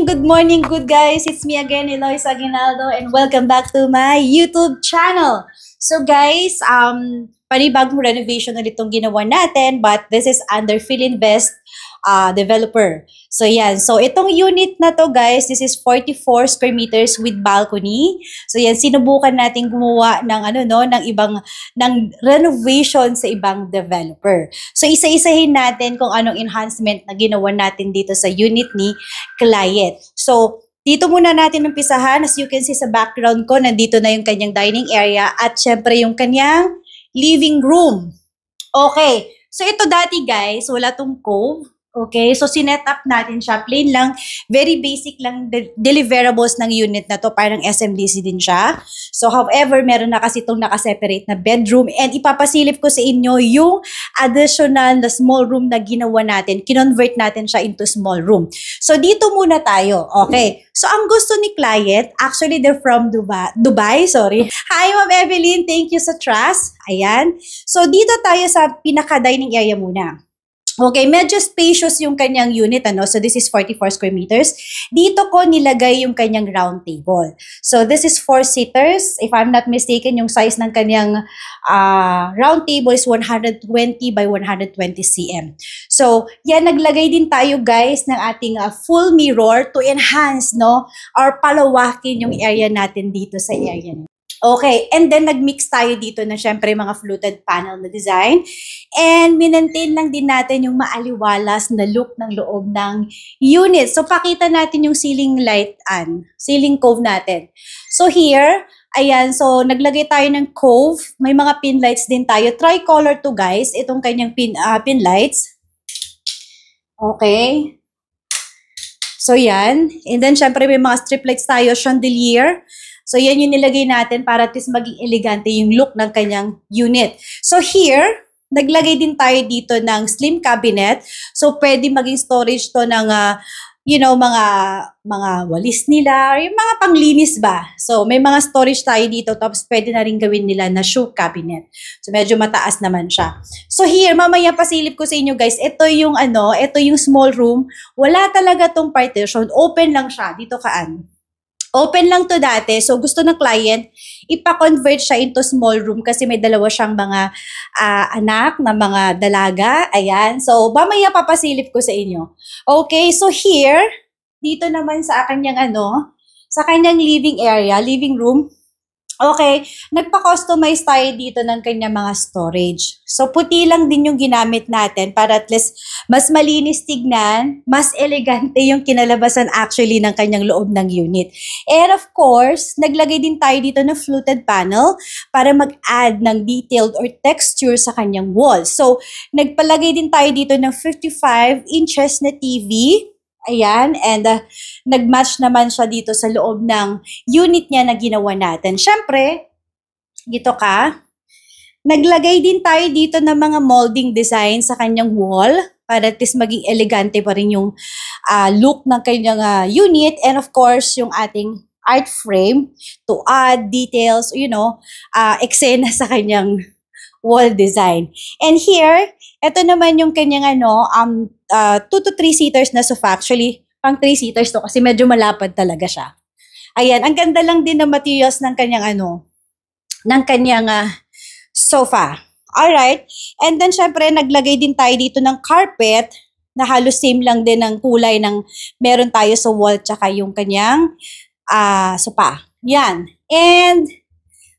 Good morning, good guys. It's me again, Eloise Aguinaldo, and welcome back to my YouTube channel. So guys, panibagong renovation ulit itong ginawa natin, but this is under Philinvest developer. So yan, so itong unit na to guys, this is 44 square meters with balcony. So yan, sinubukan natin gumawa ng ng renovation sa ibang developer. So isa-isahin natin kung anong enhancement na ginawa natin dito sa unit ni client. So dito muna natin umpisahan. As you can see sa background ko, nandito na yung kanyang dining area at syempre yung kanyang living room. Okay, so ito dati guys, wala tong cove. Okay, so sinet up natin siya. Plain lang, very basic lang deliverables ng unit na to. Parang SMDC din siya. So however, meron na kasi itong nakaseparate na bedroom. And ipapasilip ko sa inyo yung additional na small room na ginawa natin. Kinonvert natin siya into small room. So dito muna tayo. Okay, so ang gusto ni client, actually they're from Dubai. Hi Ma'am Evelyn, thank you sa trust. Ayan. So dito tayo sa pinaka-dining area muna. Okay, medyo spacious yung kanyang unit, ano? So this is 44 square meters. Dito ko nilagay yung kanyang round table. So this is 4 seaters. If I'm not mistaken, yung size ng kanyang round table is 120 by 120 cm. So yan, naglagay din tayo guys ng ating full mirror to enhance, no? Or palawakin yung area natin dito sa area natin. Okay, and then nag-mix tayo dito na syempre mga fluted panel na design. And minentain lang din natin yung maaliwalas na look ng loob ng unit. So pakita natin yung ceiling light ceiling cove natin. So here, ayan, so naglagay tayo ng cove. May mga pin lights din tayo. Tricolor to guys, itong kanyang pin lights. Okay. So yan. And then syempre may mga strip lights tayo, chandelier. So, yan yung nilagay natin para at least maging elegante yung look ng kanyang unit. So, here, naglagay din tayo dito ng slim cabinet. So, pwede maging storage to ng, mga walis nila, or yung mga panglinis ba. So, may mga storage tayo dito, tapos pwede na rin gawin nila na shoe cabinet. So, medyo mataas naman siya. So, here, mamaya pasilip ko sa inyo guys, ito yung small room. Wala talaga tong partition. Open lang siya. Dito kaan. Open lang to dati. So, gusto ng client, ipa-convert siya into small room kasi may dalawa siyang mga anak na mga dalaga. Ayan. So, mamaya papasilip ko sa inyo. Okay. So, here, dito naman sa kanyang sa kanyang living area, living room. Okay, nagpa-customize tayo dito ng kanyang mga storage. So, puti lang din yung ginamit natin para at least mas malinis tignan, mas elegante yung kinalabasan actually ng kanyang loob ng unit. And of course, naglagay din tayo dito ng fluted panel para mag-add ng detailed or texture sa kanyang wall. So, nagpalagay din tayo dito ng 55 inches na TV. Ayan, and nag-match naman siya dito sa loob ng unit niya na ginawa natin. Siyempre, dito naglagay din tayo dito ng mga molding design sa kanyang wall para at least maging elegante pa rin yung look ng kanyang unit. And of course, yung ating art frame to add details, eksena sa kanyang wall design. And here, ito naman yung kanyang 2 to 3 seaters na sofa. Actually, pang 3 seaters to kasi medyo malapad talaga siya. Ayan, ang ganda lang din ng materials ng kanyang sofa. Alright. And then syempre, naglagay din tayo dito ng carpet na halos same lang din ng kulay ng meron tayo sa wall tsaka yung kanyang sofa. Yan. And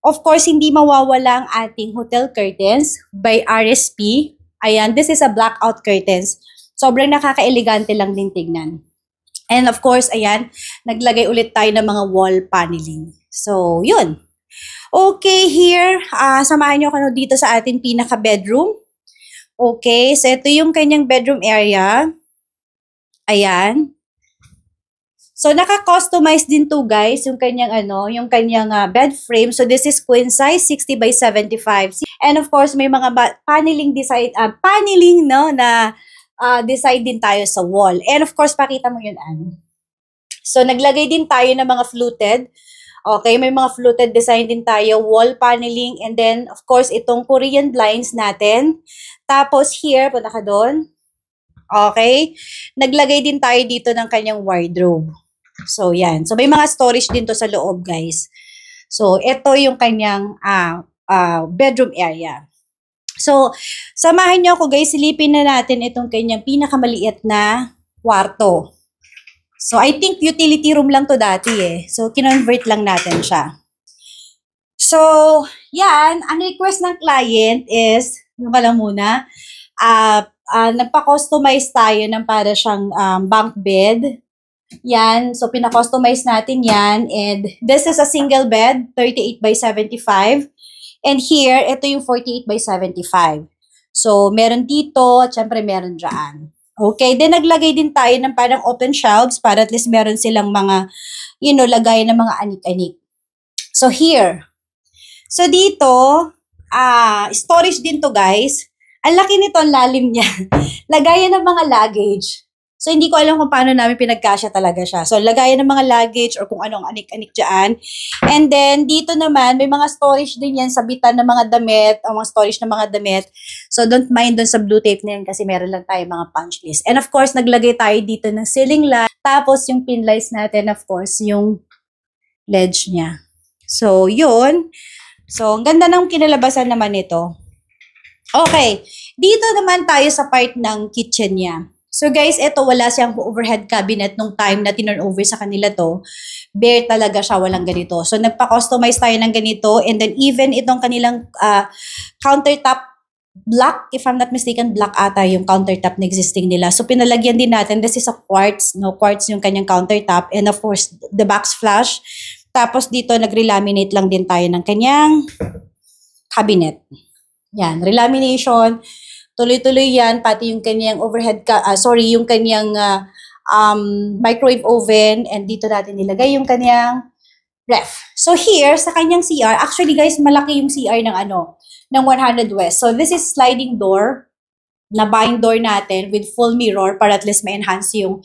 of course, hindi mawawala ang ating hotel curtains by RSP. Ayan, this is a blackout curtains. Sobrang nakaka-elegante lang din tignan. And of course, ayan, naglagay ulit tayo ng mga wall paneling. So, yun. Okay, here, samahan nyo ako dito sa ating pinaka-bedroom. Okay, so ito yung kanyang bedroom area. Ayan. So, naka-customize din to guys, yung kanyang yung kanyang bed frame. So, this is queen size, 60 by 75. And of course, may mga paneling design, paneling, no, na design din tayo sa wall. And of course, pakita mo yun, Anne. So, naglagay din tayo ng mga fluted. Okay, may mga fluted design din tayo, wall paneling, and then, of course, itong Korean blinds natin. Tapos, here, punta ka doon. Okay, naglagay din tayo dito ng kanyang wardrobe. So, yan. So, may mga storage din to sa loob, guys. So, ito yung kanyang bedroom area. So, samahan nyo ako, guys. Silipin na natin itong kanyang pinakamaliit na kwarto. So, I think utility room lang to dati eh. So, kinonvert lang natin siya. So, yan. Ang request ng client is, yung pala muna, nagpa-customize tayo ng para siyang bunk bed. Yan. So, pina-customize natin yan. And this is a single bed, 38 by 75. And here, ito yung 48 by 75. So, meron dito at syempre meron dyan. Okay, then naglagay din tayo ng parang open shelves para at least meron silang mga, lagay ng mga anik-anik. So here, so dito, storage din to guys. Ang laki nito, ang lalim niya. Lagayan ng mga luggage. So hindi ko alam kung paano namin pinagkasya talaga siya. So lagayan ng mga luggage or kung anong anik-anik dyan. And then dito naman, may mga storage din yan, sabitan ng mga damit, ang mga storage ng mga damit. So don't mind dun sa blue tape na yan kasi meron lang tayo mga punch list. And of course, naglagay tayo dito ng ceiling light. Tapos yung pin lights natin, of course, yung ledge niya. So yun. So ang ganda ng kinalabasan naman nito. Okay, dito naman tayo sa part ng kitchen niya. So guys, ito wala siyang overhead cabinet nung time na tinurn over sa kanila to. Bare talaga siya, walang ganito. So nagpa-customize tayo ng ganito and then even itong kanilang countertop black, if I'm not mistaken, black ata yung countertop na existing nila. So pinalagyan din natin, this is a quartz, no, quartz yung kanyang countertop and of course the backsplash. Tapos dito nag-relaminate lang din tayo ng kanyang cabinet. Yan, relamination. Tuloy-tuloy yan, pati yung kanyang yung kanyang microwave oven, and dito natin nilagay yung kanyang ref. So here, sa kanyang CR, actually guys, malaki yung CR ng 100 West. So this is sliding door, na buying door natin with full mirror para at least ma-enhance yung,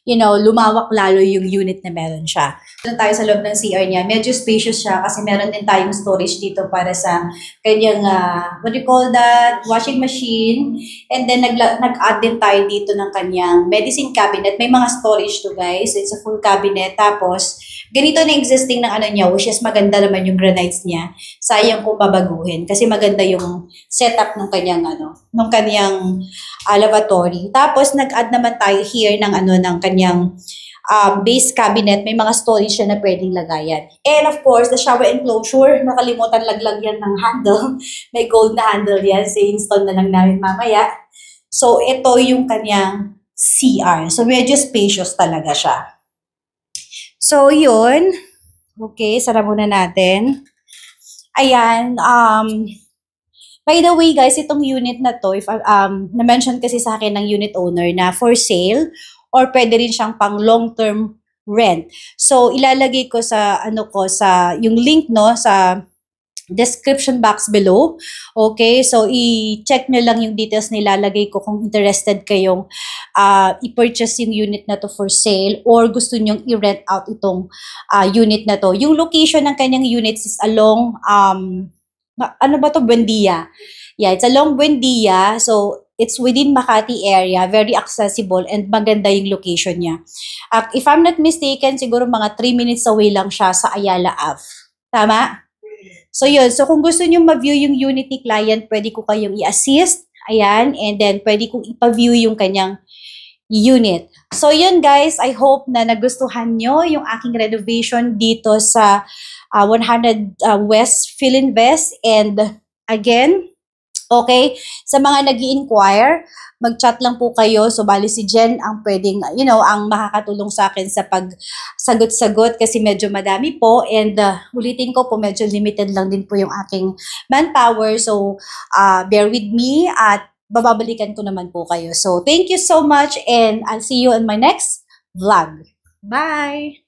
lumawak lalo yung unit na meron siya. Doon tayo sa loob ng CR niya. Medyo spacious siya kasi meron din tayong storage dito para sa kanyang, what do you call that? Washing machine. And then nag-add din tayo dito ng kanyang medicine cabinet. May mga storage to guys. It's a full cabinet. Tapos, ganito na existing ng niya, which is maganda naman yung granites niya. Sayang kung babaguhin kasi maganda yung setup ng kanyang lavatory. Tapos nag-add naman tayo here ng ng kanyang base cabinet. May mga storage siya na pwedeng lagayan. And of course, the shower enclosure, nakalimutan laglagyan ng handle. May gold na handle yan. So, install na lang namin mamaya. So, ito yung kanyang CR. So, medyo spacious talaga siya. So, yun. Okay, sara muna natin. Ayan. By the way, guys, itong unit na to, if na-mention kasi sa akin ng unit owner na for sale or pwede rin siyang pang long-term rent. So, ilalagay ko sa, yung link, sa description box below. Okay, so i-check nyo lang yung details na ilalagay ko kung interested kayong i-purchase yung unit na to for sale or gusto nyong i-rent out itong unit na to. Yung location ng kanyang units is along, Buendia. Yeah, it's along Buendia. So, it's within Makati area, very accessible and maganda yung location niya. If I'm not mistaken, siguro mga 3 minutes away lang siya sa Ayala Ave. Tama? So yun, so kung gusto nyo ma-view yung unit ni client, pwede ko kayong i-assist. Ayan, and then pwede kong ipa-view yung kanyang unit. So yun guys, I hope na nagustuhan nyo yung aking renovation dito sa 100 West Philinvest. And again, okay, sa mga nag-i-inquire, mag-chat lang po kayo. So, bali si Jen ang pwedeng, ang makakatulong sa akin sa pagsagot-sagot kasi medyo madami po. And ulitin ko po, medyo limited lang din po yung aking manpower. So, bear with me at bababalikan ko naman po kayo. So, thank you so much and I'll see you in my next vlog. Bye!